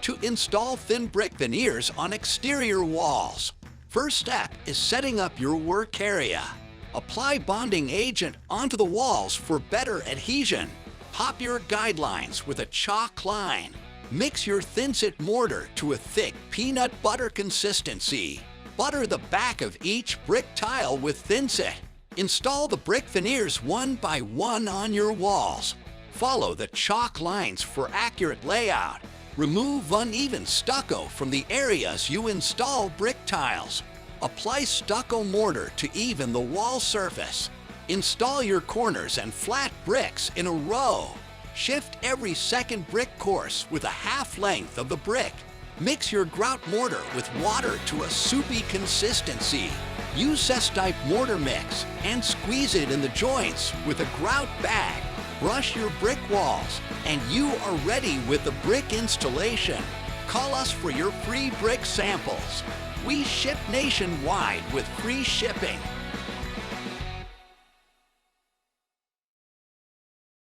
to install thin brick veneers on exterior walls. First step is setting up your work area. Apply bonding agent onto the walls for better adhesion. Pop your guidelines with a chalk line. Mix your thinset mortar to a thick peanut butter consistency. Butter the back of each brick tile with thinset. Install the brick veneers one by one on your walls. Follow the chalk lines for accurate layout. Remove uneven stucco from the areas you install brick tiles. Apply stucco mortar to even the wall surface. Install your corners and flat bricks in a row. Shift every second brick course with a half length of the brick. Mix your grout mortar with water to a soupy consistency. Use cess-type mortar mix and squeeze it in the joints with a grout bag. Brush your brick walls, and you are ready with the brick installation. Call us for your free brick samples. We ship nationwide with free shipping.